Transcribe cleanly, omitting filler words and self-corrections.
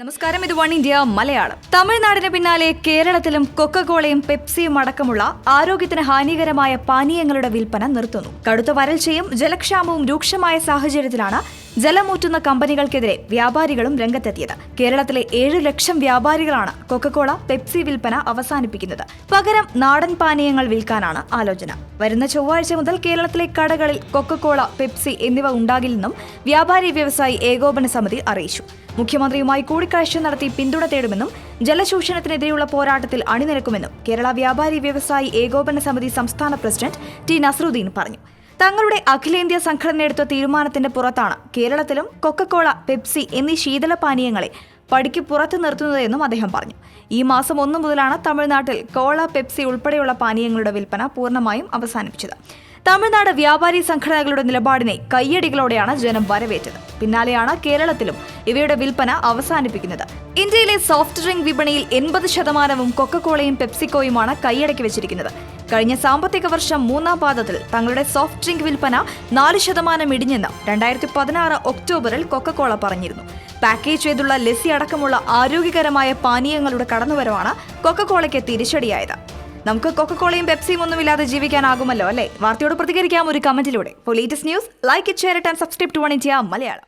നമസ്കാരം, ഇത് one India Malayalam. തമിഴ്നാടിന് പിന്നാലെ കേരളത്തിലും കൊക്കക്കോളയും പെപ്സിയും അടക്കമുള്ള ആരോഗ്യത്തിന് ഹാനികരമായ പാനീയങ്ങളുടെ വിൽപ്പന നിർത്തുന്നു. കടുത്ത വരൾച്ചയും ജലക്ഷാമവും രൂക്ഷമായ സാഹചര്യത്തിലാണ് ജലമൂറ്റുന്ന കമ്പനികൾക്കെതിരെ വ്യാപാരികളും രംഗത്തെത്തിയത്. കേരളത്തിലെ 7 ലക്ഷം വ്യാപാരികളാണ് കൊക്കക്കോള, പെപ്സി വിൽപ്പന അവസാനിപ്പിക്കുന്നത്. പകരം നാടൻ പാനീയങ്ങൾ വിൽക്കാനാണ് ആലോചന. വരുന്ന ചൊവ്വാഴ്ച മുതൽ കേരളത്തിലെ കടകളിൽ കൊക്കക്കോള, പെപ്സി എന്നിവ ഉണ്ടാകില്ലെന്നും വ്യാപാരി വ്യവസായി ഏകോപന സമിതി അറിയിച്ചു. മുഖ്യമന്ത്രിയുമായി കൂടിക്കാഴ്ച നടത്തി പിന്തുണ തേടുമെന്നും ജലശോഷണത്തിനെതിരെയുള്ള പോരാട്ടത്തിൽ അണിനിരക്കുമെന്നും കേരള വ്യാപാരി വ്യവസായി ഏകോപന സമിതി സംസ്ഥാന പ്രസിഡന്റ് ടി നസറുദ്ദീൻ പറഞ്ഞു. തങ്ങളുടെ അഖിലേന്ത്യാ സംഘടനയെടുത്ത തീരുമാനത്തിന്റെ പുറത്താണ് കേരളത്തിലും കൊക്കക്കോള, പെപ്സി എന്നീ ശീതളപാനീയങ്ങളെ പടിക്ക് പുറത്തു നിർത്തുന്നതെന്നും അദ്ദേഹം പറഞ്ഞു. ഈ മാസം 1 മുതലാണ് തമിഴ്നാട്ടിൽ കോള, പെപ്സി ഉൾപ്പെടെയുള്ള പാനീയങ്ങളുടെ വിൽപ്പന പൂർണ്ണമായും അവസാനിപ്പിച്ചത്. തമിഴ്നാട് വ്യാപാരി സംഘടനകളുടെ നിലപാടിനെ കയ്യടികളോടെയാണ് ജനം വരവേറ്റത്. പിന്നാലെയാണ് കേരളത്തിലും ഇവയുടെ വിൽപ്പന അവസാനിപ്പിക്കുന്നത്. ഇന്ത്യയിലെ സോഫ്റ്റ് ഡ്രിങ്ക് വിപണിയിൽ 80% കൊക്കക്കോളയും പെപ്സിക്കോയുമാണ് കൈയടക്കി വെച്ചിരിക്കുന്നത്. കഴിഞ്ഞ സാമ്പത്തിക വർഷം 3-ാം പാദത്തിൽ തങ്ങളുടെ സോഫ്റ്റ് ഡ്രിങ്ക് വിൽപ്പന 4% ഇടിഞ്ഞെന്ന് 2016 ഒക്ടോബറിൽ കൊക്കക്കോള പറഞ്ഞിരുന്നു. പാക്കേജ് ചെയ്തുള്ള ലസ്സി അടക്കമുള്ള ആരോഗ്യകരമായ പാനീയങ്ങളുടെ കടന്നുവരവാണ് കൊക്കക്കോളയ്ക്ക് തിരിച്ചടിയായത്. നമുക്ക് കൊക്കക്കോളയും പെപ്സിയും ഒന്നുമില്ലാതെ ജീവിക്കാനാകുമല്ലോ, അല്ലേ? വാർത്തയോട് പ്രതികരിക്കാം ഒരു കമന്റിലൂടെ. For latest news, like it, share it and subscribe to One India Malayalam.